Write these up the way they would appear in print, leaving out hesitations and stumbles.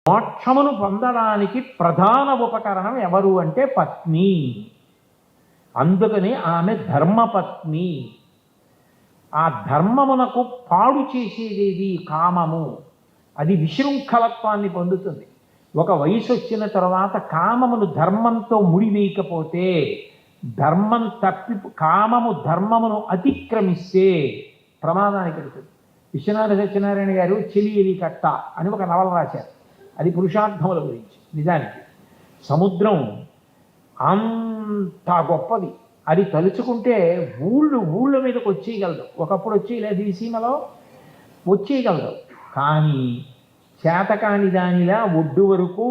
మోక్షమును పొందడానికి ప్రధాన ఉపకరణం ఎవరు అంటే పత్ని. అందుకని ఆమె ధర్మపత్ని. ఆ ధర్మమునకు పాడు చేసేది కామము. అది విశృంఖలత్వాన్ని పొందుతుంది. ఒక వయసు వచ్చిన తర్వాత కామమును ధర్మంతో ముడివేయకపోతే, కామము ధర్మమును అతిక్రమిస్తే ప్రమాదానికి వెళ్తుంది. విశ్వనాథ సత్యనారాయణ గారు చెలియలి కట్ట అని ఒక నవల రాశారు. అది పురుషార్థముల గురించి. నిజానికి సముద్రం అంత గొప్పది. అది తలుచుకుంటే ఊళ్ళ మీదకి వచ్చేయగలదు. ఒకప్పుడు వచ్చేయలేదు, ఈ సీమలో వచ్చేయగలదు. కానీ చేతకాని దానిలా ఒడ్డు వరకు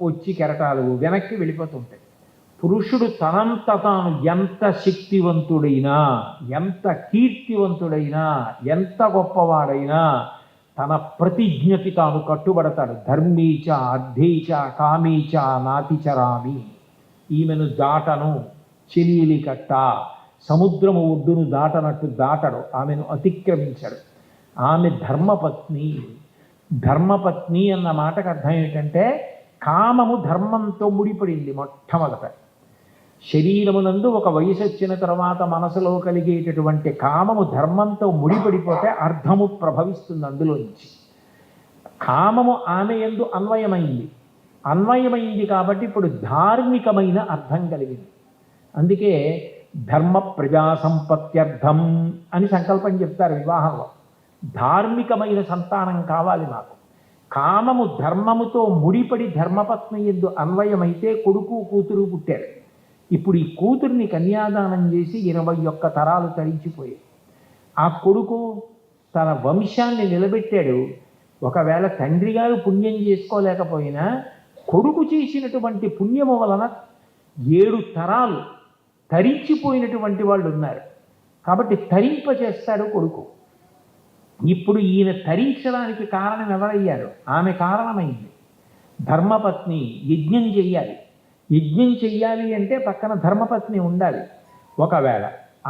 వచ్చి కెరటాలు వెనక్కి వెళ్ళిపోతుంటాయి. పురుషుడు తనంత తాను ఎంత శక్తివంతుడైనా, ఎంత కీర్తివంతుడైనా, ఎంత గొప్పవాడైనా తన ప్రతిజ్ఞకి తాను కట్టుబడతాడు. ధర్మీచ అర్థేచ కామీచ నాతిచరామి. ఈమెను దాటను, చెలియలి కట్ట, సముద్రము ఒడ్డును దాటనట్టు దాటడు, ఆమెను అతిక్రమించడు. ఆమె ధర్మపత్ని. ధర్మపత్ని అన్న మాటకు అర్థం ఏంటంటే కామము ధర్మంతో ముడిపడింది. మొట్టమొదట శరీరమునందు ఒక వయసు వచ్చిన తర్వాత మనసులో కలిగేటటువంటి కామము ధర్మంతో ముడిపడిపోతే అర్థము ప్రభవిస్తుంది. అందులోంచి కామము ఆమె యందు అన్వయమైంది కాబట్టి ఇప్పుడు ధార్మికమైన అర్థం కలిగింది. అందుకే ధర్మ ప్రజా సంపత్త్యర్థం అని సంకల్పం చెప్తారు వివాహంలో. ధార్మికమైన సంతానం కావాలి నాకు. కామము ధర్మముతో ముడిపడి ధర్మపత్ని యందు అన్వయమైతే కొడుకు కూతురు పుట్టారు. ఇప్పుడు ఈ కూతుర్ని కన్యాదానం చేసి 21 తరాలు తరించిపోయాయి. ఆ కొడుకు తన వంశాన్ని నిలబెట్టాడు. ఒకవేళ తండ్రి గారు పుణ్యం చేసుకోలేకపోయినా కొడుకు చేసినటువంటి పుణ్యము వలన 7 తరాలు తరించిపోయినటువంటి వాళ్ళు ఉన్నారు. కాబట్టి తరింపచేస్తాడు కొడుకు. ఇప్పుడు ఈయన తరించడానికి కారణం ఎవరయ్యారు? ఆమె కారణమైంది. ధర్మపత్ని యజ్ఞం చెయ్యాలి. యజ్ఞం చెయ్యాలి అంటే పక్కన ధర్మపత్ని ఉండాలి. ఒకవేళ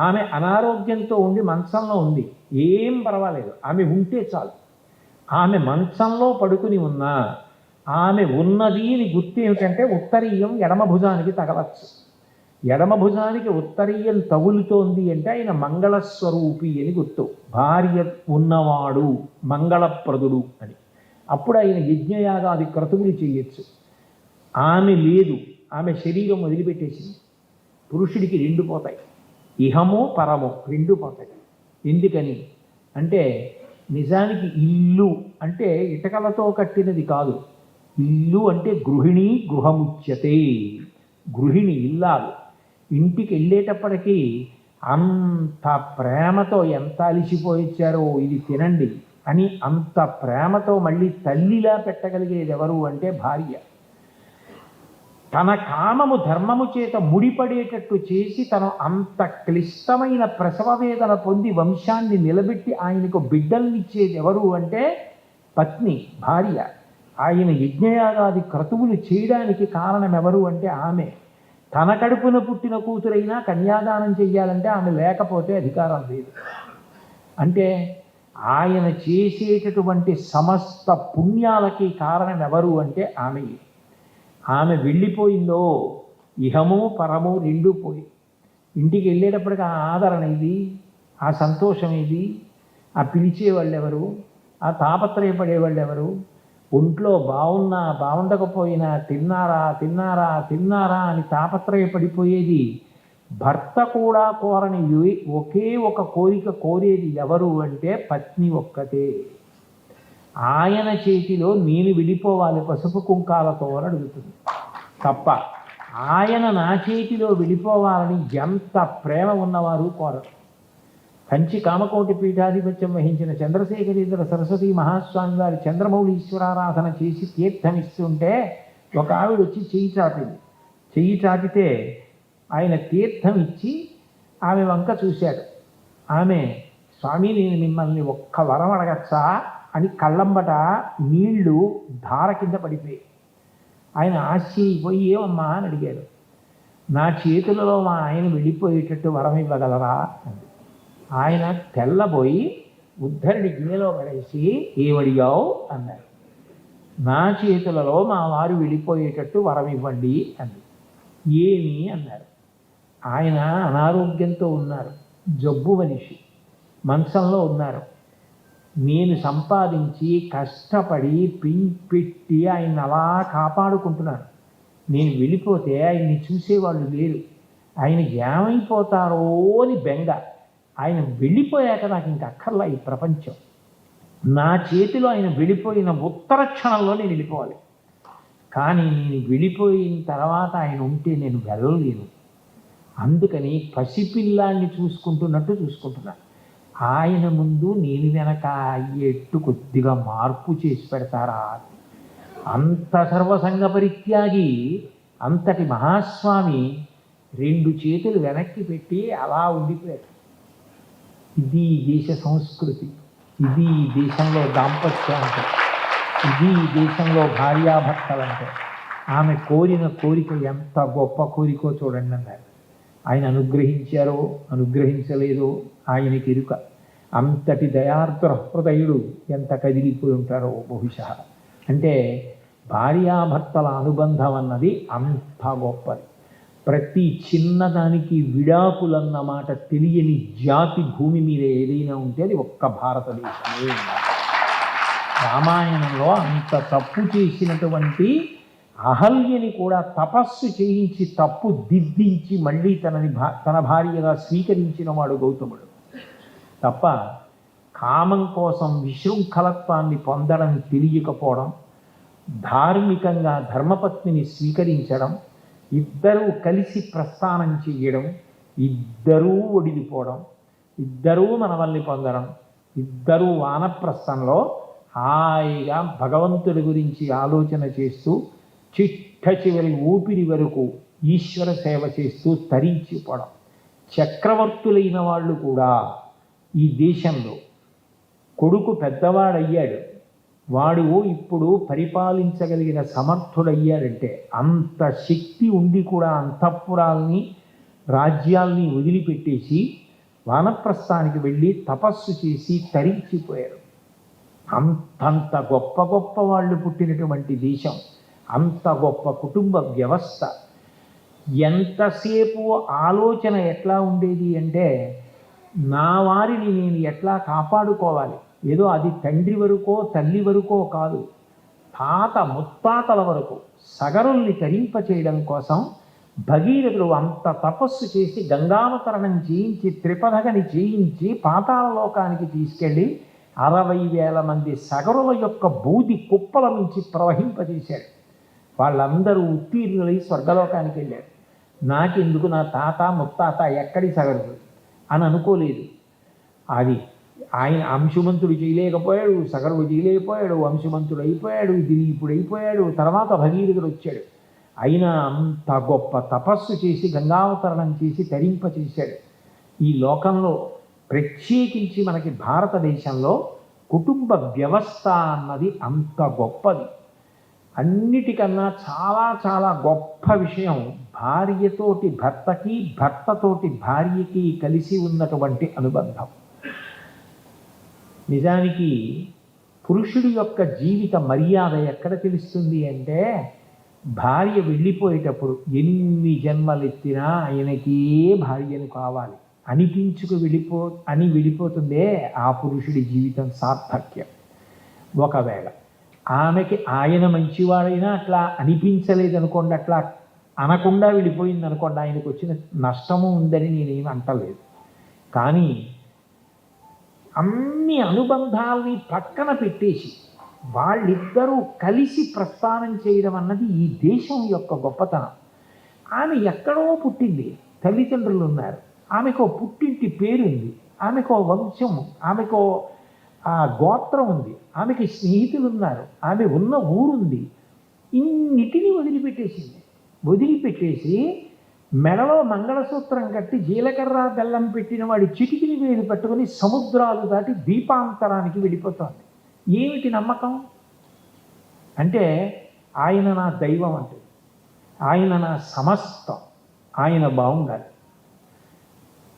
ఆమె అనారోగ్యంతో ఉండి మంచంలో ఉంది, ఏం పర్వాలేదు, ఆమె ఉంటే చాలు. ఆమె మంచంలో పడుకుని ఉన్నా ఆమె ఉన్నది అని గుర్తు ఏమిటంటే ఉత్తరీయం ఎడమ భుజానికి తగలచ్చు. ఎడమ భుజానికి ఉత్తరీయం తగులుతోంది అంటే ఆయన మంగళస్వరూపి అని గుర్తు. భార్య ఉన్నవాడు మంగళప్రదుడు అని. అప్పుడు ఆయన యజ్ఞయాగాది క్రతువులు చేయొచ్చు. ఆమె లేదు, ఆమె శరీరం వదిలిపెట్టేసింది. పురుషుడికి 2 పోతాయి, ఇహము పరము 2 పోతాయి. ఎందుకని అంటే నిజానికి ఇల్లు అంటే ఇటకలతో కట్టినది కాదు. ఇల్లు అంటే గృహిణి, గృహముచ్యతే. గృహిణి, ఇల్లాలు. ఇంటికి వెళ్ళేటప్పటికీ అంత ప్రేమతో ఎంత అలిసిపోయిచ్చారో ఇది తినండి అని అంత ప్రేమతో మళ్ళీ తల్లిలా పెట్టగలిగేది ఎవరు అంటే భార్య. తన కామము ధర్మము చేత ముడిపడేటట్టు చేసి తను అంత క్లిష్టమైన ప్రసవ వేదన పొంది వంశాన్ని నిలబెట్టి ఆయనకు బిడ్డల్నిచ్చేది ఎవరు అంటే పత్ని, భార్య. ఆయన యజ్ఞయాగాది క్రతువులు చేయడానికి కారణం ఎవరు అంటే ఆమె. తన కడుపున పుట్టిన కూతురైనా కన్యాదానం చెయ్యాలంటే ఆమె లేకపోతే అధికారం లేదు. అంటే ఆయన చేసేటటువంటి సమస్త పుణ్యాలకి కారణం ఎవరు అంటే ఆమె. ఆమె వెళ్ళిపోయిందో ఇహము పరము 2 పోయి. ఇంటికి వెళ్ళేటప్పటికి ఆ ఆదరణ ఇది, ఆ సంతోషం ఇది, ఆ పిలిచేవాళ్ళు ఎవరు, ఆ తాపత్రయపడేవాళ్ళు ఎవరు, ఒంట్లో బాగున్నా బాగుండకపోయినా తిన్నారా తిన్నారా తిన్నారా అని తాపత్రయపడిపోయేది భర్త కూడా కోరని ఒకే ఒక కోరిక కోరేది ఎవరు అంటే పత్ని ఒక్కతే. ఆయన చేతిలో నేను విడిపోవాలి పసుపు కుంకాలతో అని అడుగుతుంది తప్ప ఆయన నా చేతిలో విడిపోవాలని ఎంత ప్రేమ ఉన్నవారు కోరరు. కంచి కామకోటి పీఠాధిపత్యం వహించిన చంద్రశేఖరేంద్ర సరస్వతి మహాస్వామి వారి చంద్రమౌళి ఈశ్వరారాధన చేసి తీర్థమిస్తుంటే ఒక ఆవిడ వచ్చి చెయ్యి చాపింది. చెయ్యి చాపితే ఆయన తీర్థం ఇచ్చి ఆమె వంక చూశాడు. ఆమె, స్వామి నేను మిమ్మల్ని ఒక్క వరం అడగచ్చా అని కళ్ళంబట నీళ్లు ధార కింద పడిపోయి ఆయన ఆశ్చర్యపోయి ఏమమ్మా అని అడిగాడు. నా చేతులలో మా ఆయన వెళ్ళిపోయేటట్టు వరం ఇవ్వగలరా అంది. ఆయన తెల్లబోయి ఉద్ధరిని గిన్నెలో పడేసి ఏమడిగావు అన్నారు. నా చేతులలో మా వారు వెళ్ళిపోయేటట్టు వరం ఇవ్వండి అంది. ఏమి అన్నారు. ఆయన అనారోగ్యంతో ఉన్నారు, జబ్బు మనిషి, మంచంలో ఉన్నారు. నేను సంపాదించి కష్టపడి పెట్టి ఆయన అలా కాపాడుకుంటున్నాను. నేను వెళ్ళిపోతే ఆయన్ని చూసేవాళ్ళు లేరు, ఆయన ఏమైపోతారో అని బెంగ. ఆయన వెళ్ళిపోయాక నాకు ఇంక అక్కర్లా ఈ ప్రపంచం. నా చేతిలో ఆయన వెళ్ళిపోయిన ఉత్తర క్షణంలో నేను వెళ్ళిపోవాలి, కానీ నేను వెళ్ళిపోయిన తర్వాత ఆయన ఉంటే నేను వెళ్ళలేను. అందుకని పసిపిల్లాన్ని చూసుకుంటున్నట్టు చూసుకుంటున్నాను. ఆయన ముందు నేను వెనక అయ్యేట్టు కొద్దిగా మార్పు చేసి పెడతారా? అంత సర్వసంగ పరిత్యాగి అంతటి మహాస్వామి 2 చేతులు వెనక్కి పెట్టి అలా ఉండిపోయారు. ఇది దేశ సంస్కృతి, ఇది దేశంలో దాంపత్యం అంటే, ఇది దేశంలో భార్యాభర్తలంటే. ఆమె కోరిన కోరిక ఎంత గొప్ప కోరికో చూడండి అన్నారు. ఆయన అనుగ్రహించారో అనుగ్రహించలేదో ఆయనకి ఎరుక. అంతటి దయార్ద్ర హృదయుడు ఎంత కదిలిపోయి ఉంటారో బహుశా. అంటే భార్యాభర్తల అనుబంధం అన్నది అంత గొప్పది. ప్రతి చిన్నదానికి విడాకులన్న మాట తెలియని జాతి భూమి మీద ఏదైనా ఉంటే అది ఒక్క భారతదేశమే. రామాయణంలో అంత తప్పు చేసినటువంటి అహల్యని కూడా తపస్సు చేయించి తప్పు దిద్దించి మళ్ళీ తన భార్యగా స్వీకరించిన వాడు గౌతముడు తప్ప కామం కోసం విశృంఖలత్వాన్ని పొందడం తెలియకపోవడం, ధార్మికంగా ధర్మపత్నిని స్వీకరించడం, ఇద్దరూ కలిసి ప్రస్థానం చేయడం, ఇద్దరూ ఒడిగిపోవడం, ఇద్దరూ మనవల్ని పొందడం, ఇద్దరూ వానప్రస్థంలో హాయిగా భగవంతుడి గురించి ఆలోచన చేస్తూ చిట్ట చివరి ఊపిరి వరకు ఈశ్వర సేవ చేస్తూ తరించిపోవడం. చక్రవర్తులైన వాళ్ళు కూడా ఈ దేశంలో కొడుకు పెద్దవాడయ్యాడు, వాడు ఇప్పుడు పరిపాలించగలిగిన సమర్థుడయ్యాడంటే అంత శక్తి ఉండి కూడా అంతఃపురాల్ని రాజ్యాల్ని వదిలిపెట్టేసి వానప్రస్థానికి వెళ్ళి తపస్సు చేసి తరించిపోయారు. అంతంత గొప్ప గొప్ప వాళ్ళు పుట్టినటువంటి దేశం, అంత గొప్ప కుటుంబ వ్యవస్థ. ఎంతసేపు ఆలోచన ఎట్లా ఉండేది అంటే, నా వారిని నేను ఎట్లా కాపాడుకోవాలి. ఏదో అది తండ్రి వరకో తల్లి వరకో కాదు, తాత ముత్తాతల వరకు సగరుల్ని తరింపచేయడం కోసం భగీరథుడు అంత తపస్సు చేసి గంగావతరణం చేయించి త్రిపథగని చేయించి పాతాళలోకానికి తీసుకెళ్ళి 60,000 మంది సగరుల యొక్క బూది కుప్పల నుంచి ప్రవహింపజేశాడు. వాళ్ళందరూ ఉత్తీర్ణులై స్వర్గలోకానికి వెళ్ళారు. నాకెందుకు నా తాత ముత్తాత ఎక్కడి సగరుడు అని అనుకోలేదు. అది ఆయన అంశుమంతుడు చేయలేకపోయాడు, సగరుడు చేయలేకపోయాడు, అంశుమంతుడు అయిపోయాడు, దిలీపుడు అయిపోయాడు, తర్వాత భగీరథుడు వచ్చాడు. అయినా అంత గొప్ప తపస్సు చేసి గంగావతరణం చేసి తరింపచేశాడు. ఈ లోకంలో ప్రత్యేకించి మనకి భారతదేశంలో కుటుంబ వ్యవస్థ అన్నది అంత గొప్పది. అన్నిటికన్నా చాలా చాలా గొప్ప విషయం భార్యతోటి భర్తకి, భర్తతోటి భార్యకి కలిసి ఉన్నటువంటి అనుబంధం. నిజానికి పురుషుడి యొక్క జీవిత మర్యాద ఎక్కడ తెలుస్తుంది అంటే, భార్య వెళ్ళిపోయేటప్పుడు ఎన్ని జన్మలెత్తినా ఆయనకే భార్యను కావాలి అని వెళ్ళిపోతుందే ఆ పురుషుడి జీవితం సార్థక్యం. ఒకవేళ ఆమెకి ఆయన మంచివాడైనా అట్లా అనిపించలేదనుకోండి, అట్లా అనకుండా వెళ్ళిపోయింది అనుకోండి, ఆయనకు వచ్చిన నష్టము ఉందని నేనేమి అంటలేదు. కానీ అన్ని అనుబంధాలని పక్కన పెట్టేసి వాళ్ళిద్దరూ కలిసి ప్రస్థానం చేయడం అన్నది ఈ దేశం యొక్క గొప్పతనం. ఆమె ఎక్కడో పుట్టింది, తల్లిదండ్రులు ఉన్నారు, ఆమెకో పుట్టింటి పేరుంది, ఆమెకో వంశం, ఆమెకో గోత్రం ఉంది, ఆమెకి స్నేహితులు ఉన్నారు, ఆమె ఉన్న ఊరుంది. ఇన్నిటినీ వదిలిపెట్టేసి మెడలో మంగళసూత్రం కట్టి జీలకర్ర బెల్లం పెట్టిన వాడి చిటికిని వేలు పట్టుకుని సముద్రాలు దాటి దీపాంతరానికి వెళ్ళిపోతుంది. ఏమిటి నమ్మకం అంటే, ఆయన నా దైవం అంటుంది, ఆయన నా సమస్తం, ఆయన బాగుండాలి.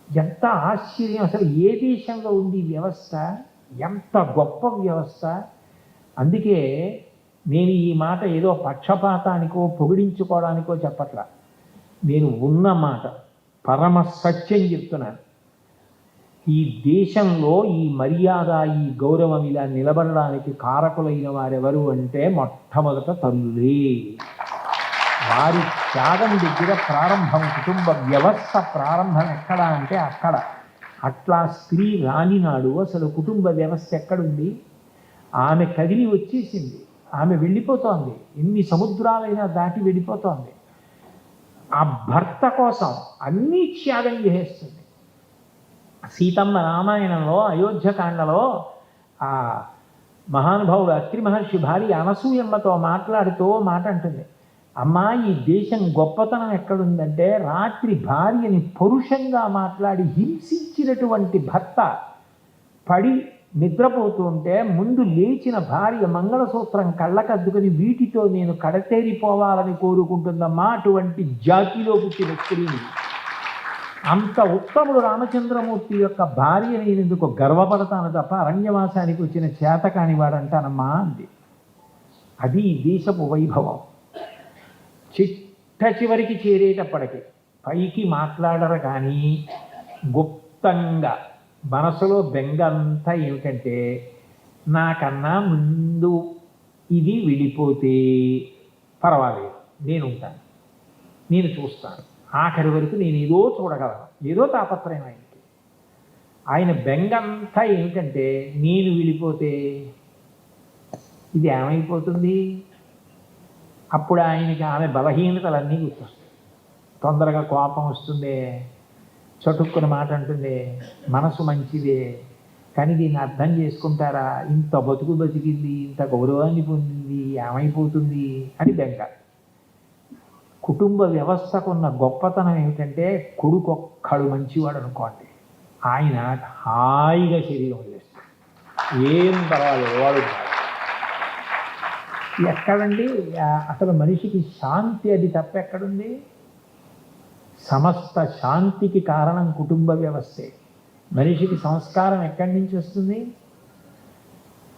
ఎంత ఆశ్చర్యం! అసలు ఏ దేశంలో ఉంది వ్యవస్థ? ఎంత గొప్ప వ్యవస్థ! అందుకే నేను ఈ మాట ఏదో పక్షపాతానికో పొగిడించుకోవడానికో చెప్పట్లా. నేను ఉన్న మాట పరమ సత్యం చెప్తున్నాను. ఈ దేశంలో ఈ మర్యాద, ఈ గౌరవం ఇలా నిలబడడానికి కారకులైన వారెవరు అంటే మొట్టమొదట తల్లులే. వారి త్యాగం దగ్గర ప్రారంభం, కుటుంబ వ్యవస్థ ప్రారంభం ఎక్కడ అంటే అక్కడ. అట్లా స్త్రీ రానినాడు అసలు కుటుంబ వ్యవస్థ ఎక్కడుంది? ఆమె కదిలి వచ్చేసింది, ఆమె వెళ్ళిపోతోంది, ఎన్ని సముద్రాలైనా దాటి వెళ్ళిపోతోంది. ఆ భర్త కోసం అన్నీ త్యాగం చేసేస్తుంది. సీతమ్మ రామాయణంలో అయోధ్యకాండలో ఆ మహానుభావుడు అత్రి మహర్షి భార్య అనసూయమ్మతో మాట్లాడుతూ మాట అంటుంది, అమ్మా ఈ దేశం గొప్పతనం ఎక్కడుందంటే రాత్రి భార్యని పరుషంగా మాట్లాడి హింసించినటువంటి భర్త పడి నిద్రపోతుంటే ముందు లేచిన భార్య మంగళసూత్రం కళ్ళకద్దుకుని వీటితో నేను కడతేరిపోవాలని కోరుకుంటుందమ్మా, అటువంటి జాతిలో పుట్టిన స్త్రీని. అంత ఉత్తముడు రామచంద్రమూర్తి యొక్క భార్య నేనెందుకు గర్వపడతాను తప్ప అరణ్యవాసానికి వచ్చిన చేతకాని వాడంటానమ్మా అంది. అది ఈ దేశపు వైభవం. చిట్ట చివరికి చేరేటప్పటికి పైకి మాట్లాడరు కానీ గుప్తంగా మనసులో బెంగ అంతా ఏమిటంటే, నాకన్నా ముందు ఇది వెళ్ళిపోతే పర్వాలేదు, నేను ఉంటాను, నేను చూస్తాను, ఆఖరి వరకు నేను ఏదో చూడగలను, ఏదో తాపత్రయం ఆయనకి. ఆయన బెంగ అంతా ఏమిటంటే, నేను వెళ్ళిపోతే ఇది ఏమైపోతుంది? అప్పుడు ఆయనకి ఆమె బలహీనతలన్నీ గుర్తొస్తాయి. తొందరగా కోపం వస్తుంది, చటుక్కున మాట అంటుంది, మనసు మంచిదే కానీ దీన్ని అర్థం చేసుకుంటారా, ఇంత బతుకు బతికింది, ఇంత గౌరవాన్ని పొందింది, ఏమైపోతుంది అని బెంగ. కుటుంబ వ్యవస్థకున్న గొప్పతనం ఏమిటంటే, కొడుకు ఒక్కడు మంచివాడు అనుకోండి, ఆయన హాయిగా శరీరం వదిలేస్తాడు, ఏం పర్వాలేదు వాడు. ఎక్కడండి అసలు మనిషికి శాంతి? అది తప్ప ఎక్కడుంది? సమస్త శాంతికి కారణం కుటుంబ వ్యవస్థే. మనిషికి సంస్కారం ఎక్కడి నుంచి వస్తుంది?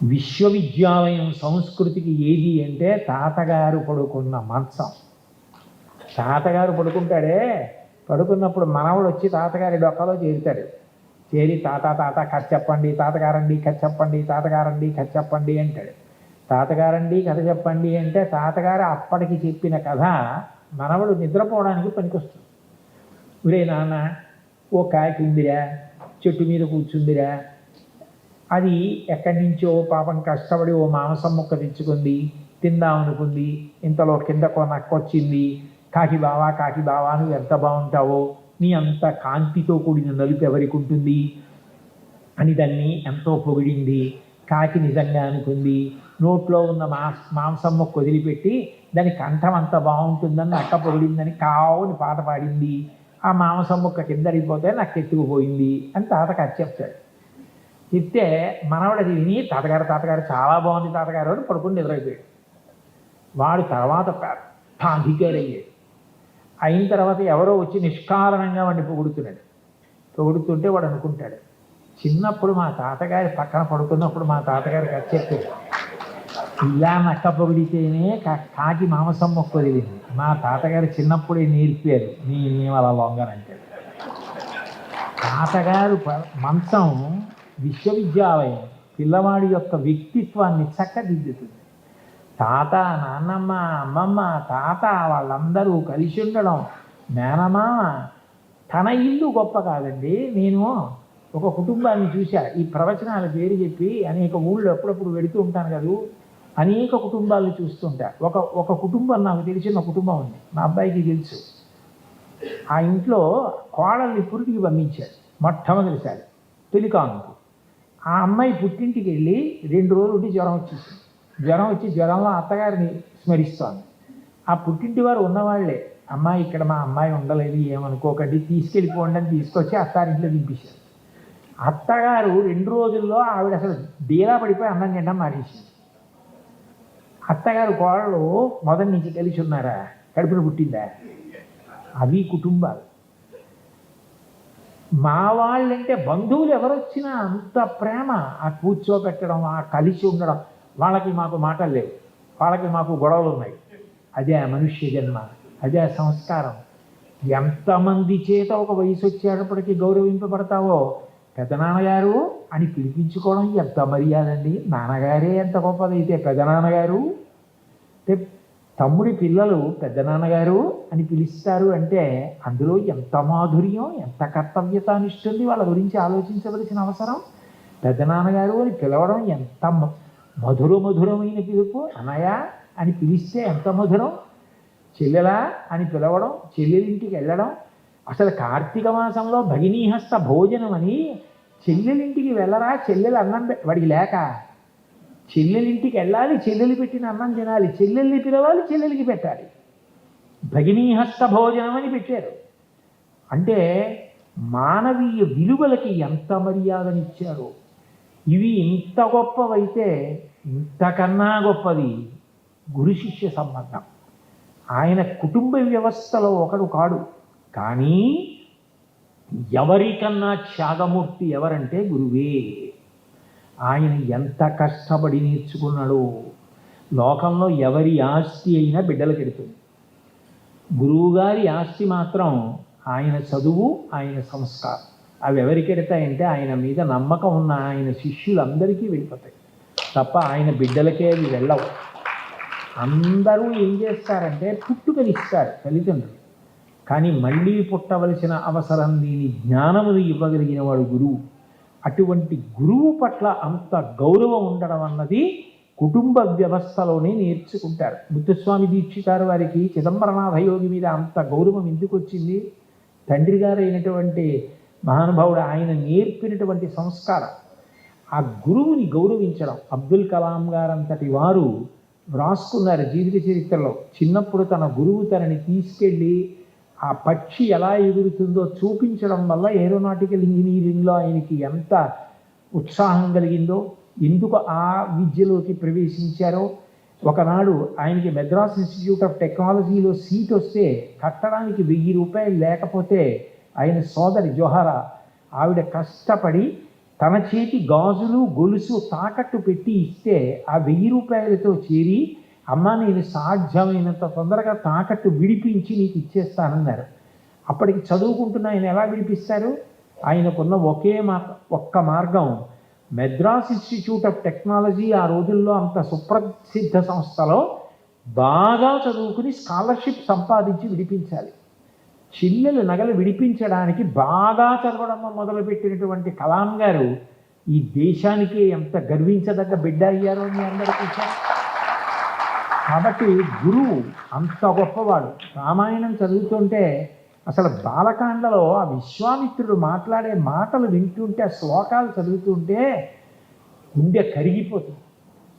విశ్వవిద్యాలయం సంస్కృతికి ఏది అంటే తాతగారు పడుకున్న మంచం. తాతగారు పడుకుంటాడే, పడుకున్నప్పుడు మనవడు వచ్చి తాతగారి డొక్కలో చేరుతాడు. చేరి తాత తాత కథ చెప్పండి, తాతగారండి కథ చెప్పండి, తాతగారండి కథ చెప్పండి అంటాడు. తాతగారండి కథ చెప్పండి అంటే తాతగారు అప్పటికి చెప్పిన కథ మనవడు నిద్రపోవడానికి పనికొస్తుంది. ఒరే నాన్న, ఓ కాకి ఉందిరా, చెట్టు మీద కూర్చుందిరా, అది ఎక్కడి నుంచో పాపం కష్టపడి ఓ మాంసం ముక్క తెచ్చుకుంది, తిందామనుకుంది, ఇంతలో కిందకో నక్కొచ్చింది, కాకి బావా నువ్వు ఎంత బాగుంటావో, నీ అంత కాంతితో కూడిన నలుపు ఎవరికి ఉంటుంది అని దాన్ని ఎంతో పొగిడింది. కాకి నిజంగా అనుకుంది, నోట్లో ఉన్న మాంసం ముక్క వదిలిపెట్టి దాని కంఠం అంత బాగుంటుందని నక్క పొగిడిందని కావుని పాట పాడింది. ఆ మాంసం ముక్క కిందడిపోతే నాకు ఎత్తుకుపోయింది అని తాతగారు చెప్తాడు. చెప్తే మనవడది విని తాతగారు చాలా బాగుంది తాతగారు అని పడుకుని నిద్రైపోయాడు. వాడు తర్వాత పెద్ద అధికారి అయ్యాడు. అయిన తర్వాత ఎవరో వచ్చి నిష్కారణంగా వాడిని పొగుడుతున్నాడు. పొగుడుతుంటే వాడు అనుకుంటాడు, చిన్నప్పుడు మా తాతగారి పక్కన పడుకున్నప్పుడు మా తాతగారికి అది చెప్పాడు, ఇలా నక్క పొగిడితేనే కాకి మాంసం మొక్క వదిలింది, మా తాతగారు చిన్నప్పుడే నేర్పారు, నేనేం అలా లొంగనంటాడు. తాతగారు మంచం విశ్వవిద్యాలయం పిల్లవాడి యొక్క వ్యక్తిత్వాన్ని చక్కదిద్దుతుంది. తాత, నాన్నమ్మ, అమ్మమ్మ, తాత వాళ్ళందరూ కలిసి ఉండడం, మేనమామ, తన ఇల్లు గొప్ప కాదండి. నేను ఒక కుటుంబాన్ని చూశా, ఈ ప్రవచనాల పేరు చెప్పి అనేక ఊళ్ళో ఎప్పుడప్పుడు వెళుతూ ఉంటాను కదా, అనేక కుటుంబాలను చూస్తుంటా. ఒక కుటుంబం నాకు తెలిసిన కుటుంబం ఉంది, మా అబ్బాయికి తెలుసు. ఆ ఇంట్లో కోడల్ని పురిటికి పంపించాడు మొట్టమొదటిసారి పెళ్లికానుకు. ఆ అమ్మాయి పుట్టింటికి వెళ్ళి 2 రోజులు ఉండి జ్వరం వచ్చేసింది. జ్వరం వచ్చి జ్వరంలో అత్తగారిని స్మరిస్తోంది. ఆ పుట్టింటి వారు ఉన్నవాళ్లే, అమ్మాయి ఇక్కడ మా అమ్మాయి ఉండలేదు ఏమనుకోకండి, తీసుకెళ్ళిపోండి అని తీసుకొచ్చి అత్తారింట్లో దింపేశారు. అత్తగారు 2 రోజుల్లో ఆవిడ అసలు డీలా పడిపోయి అన్నం తినడం మానేసింది. అత్తగారు కోడలు మొదటి నుంచి కలిసి ఉన్నారా, కడుపున పుట్టిందా? అవి కుటుంబాలు. మా వాళ్ళంటే బంధువులు ఎవరొచ్చినా అంత ప్రేమ, ఆ కూర్చోబెట్టడం, ఆ కలిసి ఉండడం. వాళ్ళకి మాకు మాటలు లేవు. వాళ్ళకి మాకు గొడవలు ఉన్నాయి. అదే మనుష్య జన్మ, అదే సంస్కారం. ఎంతమంది చేత ఒక వయసు వచ్చేటప్పటికీ గౌరవింపబడతావో, పెదనాన్నగారు అని పిలిపించుకోవడం ఎంత మర్యాద అండి. నాన్నగారే ఎంత గొప్పదైతే పెదనాన్నగారు అంటే తమ్ముడి పిల్లలు పెద్దనాన్నగారు అని పిలుస్తారు అంటే అందులో ఎంత మాధుర్యం, ఎంత కర్తవ్యత అనిస్తుంది. వాళ్ళ గురించి ఆలోచించవలసిన అవసరం. పెద్దనాన్నగారు అని పిలవడం ఎంత మధురమైన పిలుపు. అన్నయ్య అని పిలిస్తే ఎంత మధురం. చెల్లెలా అని పిలవడం, చెల్లెలింటికి వెళ్ళడం. అసలు కార్తీక మాసంలో భగినీహస్త భోజనం అని చెల్లెలింటికి వెళ్ళరా, చెల్లెలు అన్నం వాడికి లేక చెల్లెలింటికి వెళ్ళాలి, చెల్లెలు పెట్టిన అన్నం తినాలి, చెల్లెల్ని పిలవాలి, చెల్లెలికి పెట్టాలి. భగినీహస్త భోజనం అని పెట్టారు. అంటే మానవీయ విలువలకి ఎంత మర్యాదనిచ్చారో. ఇవి ఇంత గొప్పవైతే ఇంతకన్నా గొప్పది గురు శిష్య సంబంధం. ఆయన కుటుంబ వ్యవస్థలో ఒకడు కాడు, కానీ ఎవరికన్నా త్యాగమూర్తి ఎవరంటే గురువే. ఆయన ఎంత కష్టపడి నేర్చుకున్నాడో. లోకంలో ఎవరి ఆస్తి అయినా బిడ్డలకు ఎడుతుంది. గురువుగారి ఆస్తి మాత్రం ఆయన చదువు, ఆయన సంస్కారం. అవి ఎవరికి ఎడతాయంటే ఆయన మీద నమ్మకం ఉన్న ఆయన శిష్యులందరికీ వెళ్ళిపోతాయి తప్ప ఆయన బిడ్డలకే అవి వెళ్ళవు. అందరూ ఏం చేస్తారంటే పుట్టుకనిస్తారు తల్లిదండ్రులు, కానీ మళ్ళీ పుట్టవలసిన అవసరం లేని జ్ఞానమును ఇవ్వగలిగిన వాడు గురువు. అటువంటి గురువు పట్ల అంత గౌరవం ఉండడం అన్నది కుటుంబ వ్యవస్థలోనే నేర్చుకుంటారు. ముత్తుస్వామి దీక్షితారు వారికి చిదంబరనాథ యోగి మీద అంత గౌరవం ఎందుకు వచ్చింది? తండ్రి గారు అయినటువంటి మహానుభావుడు ఆయన నేర్పినటువంటి సంస్కారం. ఆ గురువుని గౌరవించడం. అబ్దుల్ కలాం గారంతటి వారు వ్రాసుకున్నారు జీవిత చరిత్రలో. చిన్నప్పుడు తన గురువు తనని తీసుకెళ్ళి ఆ పక్షి ఎలా ఎగురుతుందో చూపించడం వల్ల ఏరోనాటికల్ ఇంజనీరింగ్లో ఆయనకి ఎంత ఉత్సాహం కలిగిందో, ఎందుకు ఆ విద్యలోకి ప్రవేశించారో. ఒకనాడు ఆయనకి మెడ్రాస్ ఇన్స్టిట్యూట్ ఆఫ్ టెక్నాలజీలో సీట్ వస్తే కట్టడానికి 1000 రూపాయలు లేకపోతే ఆయన సోదరి జోహారా ఆవిడ కష్టపడి తన చేతి గాజులు గొలుసు తాకట్టు పెట్టి ఇస్తే ఆ 1000 రూపాయలతో చేరి, అమ్మ నేను సాధ్యమైనంత తొందరగా తాకట్టు విడిపించి నీకు ఇచ్చేస్తానన్నారు. అప్పటికి చదువుకుంటున్న ఆయన ఎలా విడిపిస్తారు? ఆయనకున్న ఒక్క మార్గం మెడ్రాస్ ఇన్స్టిట్యూట్ ఆఫ్ టెక్నాలజీ, ఆ రోజుల్లో అంత సుప్రసిద్ధ సంస్థలో బాగా చదువుకుని స్కాలర్షిప్ సంపాదించి విడిపించాలి. చిల్లెలు నగలు విడిపించడానికి బాగా చదవడం మొదలుపెట్టినటువంటి కలాం గారు ఈ దేశానికి ఎంత గర్వించదగ్గ బిడ్డ అయ్యారో మీ అందరికీ. కాబట్టి గురువు అంత గొప్పవాడు. రామాయణం చదువుతుంటే అసలు బాలకాండలో ఆ విశ్వామిత్రుడు మాట్లాడే మాటలు వింటుంటే, ఆ శ్లోకాలు చదువుతుంటే గుండె కరిగిపోతుంది.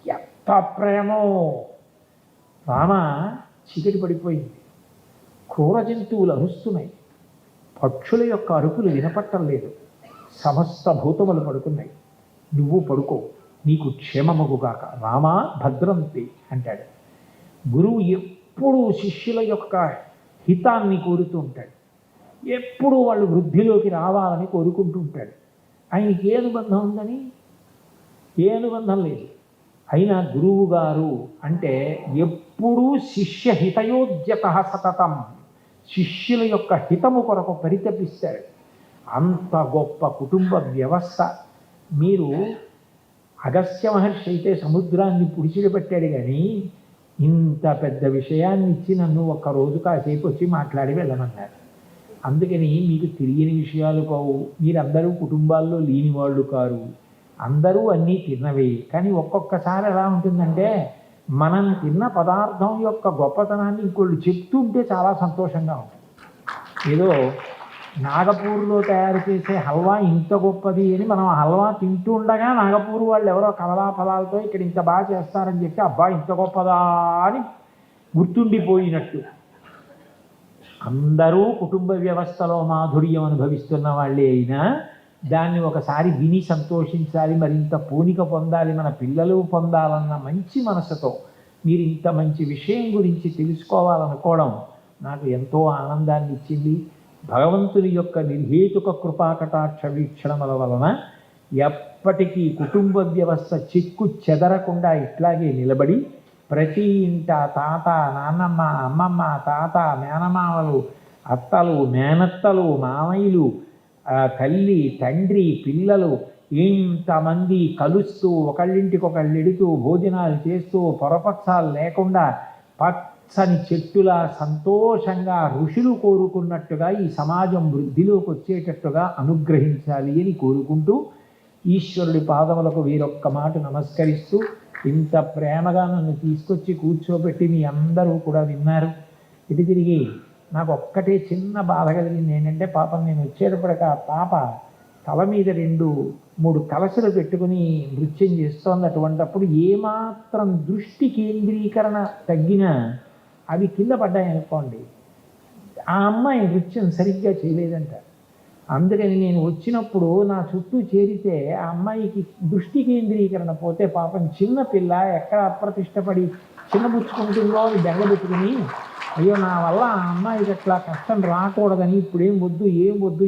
ఎంత ప్రేమో! రామ చీకటి పడిపోయింది, క్రూర జంతువులు అరుస్తున్నాయి, పక్షుల యొక్క అరుపులు వినపట్టం లేదు, సమస్త భూతములు పడుకున్నాయి, నువ్వు పడుకో, నీకు క్షేమమగుగాక, రామా భద్రంతి అంటాడు. గురువు ఎప్పుడూ శిష్యుల యొక్క హితాన్ని కోరుతూ ఉంటాడు. ఎప్పుడూ వాళ్ళు వృద్ధిలోకి రావాలని కోరుకుంటూ ఉంటాడు. ఆయనకి ఏ అనుబంధం ఉందని? ఏ అనుబంధం లేదు. అయినా గురువు గారు అంటే ఎప్పుడూ శిష్య హితయోద్యత సతతం, శిష్యుల యొక్క హితము కొరకు పరితపిస్తాడు. అంత గొప్ప కుటుంబ వ్యవస్థ. మీరు అగస్త్య మహర్షి అయితే సముద్రాన్ని పుడిచిపెట్టాడు, కానీ ఇంత పెద్ద విషయాన్ని ఇచ్చి నన్ను ఒక్కరోజు కాసేపు వచ్చి మాట్లాడి వెళ్ళమన్నారు. అందుకని మీకు తెలియని విషయాలు కావు. మీరందరూ కుటుంబాల్లో లేని వాళ్ళు కారు. అందరూ అన్నీ తిన్నవే. కానీ ఒక్కొక్కసారి ఎలా ఉంటుందంటే, మనం తిన్న పదార్థం యొక్క గొప్పతనాన్ని ఇంకోళ్ళు చెప్తుంటే చాలా సంతోషంగా ఉంటుంది. ఏదో నాగపూర్లో తయారు చేసే హల్వా ఇంత గొప్పది అని మనం హల్వా తింటూ ఉండగా నాగపూర్ వాళ్ళు ఎవరో కమలా ఫలాలతో ఇక్కడ ఇంత బాగా చేస్తారని చెప్పి అబ్బా ఇంత గొప్పదా అని గుర్తుండిపోయినట్టు. అందరూ కుటుంబ వ్యవస్థలో మాధుర్యం అనుభవిస్తున్న వాళ్ళే అయినా దాన్ని ఒకసారి విని సంతోషించాలి, మరింత పూనిక పొందాలి, మన పిల్లలు పొందాలన్న మంచి మనసుతో మీరు ఇంత మంచి విషయం గురించి తెలుసుకోవాలనుకోవడం నాకు ఎంతో ఆనందాన్ని ఇచ్చింది. భగవంతుని యొక్క నిర్హేతుక కృపాకటాక్ష వీక్షణముల వలన ఎప్పటికీ కుటుంబ వ్యవస్థ చెక్కు చెదరకుండా ఇట్లాగే నిలబడి ప్రతి ఇంట తాత, నాన్నమ్మ, అమ్మమ్మ, తాత, మేనమామలు, అత్తలు, మేనత్తలు, మామయ్యలు, తల్లి, తండ్రి, పిల్లలు ఇంతమంది కలుస్తూ ఒకళ్ళింటికొకళ్ళు ఎడుతూ భోజనాలు చేస్తూ పొరపక్షాలు లేకుండా పచ్చని చెట్టులా సంతోషంగా ఋషులు కోరుకున్నట్టుగా ఈ సమాజం వృద్ధిలోకి వచ్చేటట్టుగా అనుగ్రహించాలి అని కోరుకుంటూ ఈశ్వరుడి పాదములకు వీరొక్క మాట నమస్కరిస్తూ, ఇంత ప్రేమగా నన్ను తీసుకొచ్చి కూర్చోబెట్టి మీ అందరూ కూడా విన్నారు. ఇటు తిరిగి నాకు ఒక్కటే చిన్న బాధ కలిగింది. ఏంటంటే పాపం నేను వచ్చేటప్పటికి ఆ పాప తల మీద 2-3 కలశలు పెట్టుకుని నృత్యం చేస్తోంది. అటువంటప్పుడు ఏమాత్రం దృష్టి కేంద్రీకరణ తగ్గినా అవి కింద పడ్డాయి అనుకోండి, ఆ అమ్మాయి నృత్యం సరిగ్గా చేయలేదంట. అందుకని నేను వచ్చినప్పుడు నా చుట్టూ చేరితే ఆ అమ్మాయికి దృష్టి కేంద్రీకరణ పోతే పాపం చిన్న పిల్ల ఎక్కడ అప్రతిష్టపడి చిన్నబుచ్చుకుంటుందో అని బెంగబెట్టుకుని, అయ్యో నా వల్ల ఆ అమ్మాయికి అట్లా కష్టం రాకూడదని ఇప్పుడేం వద్దు, ఏం వద్దు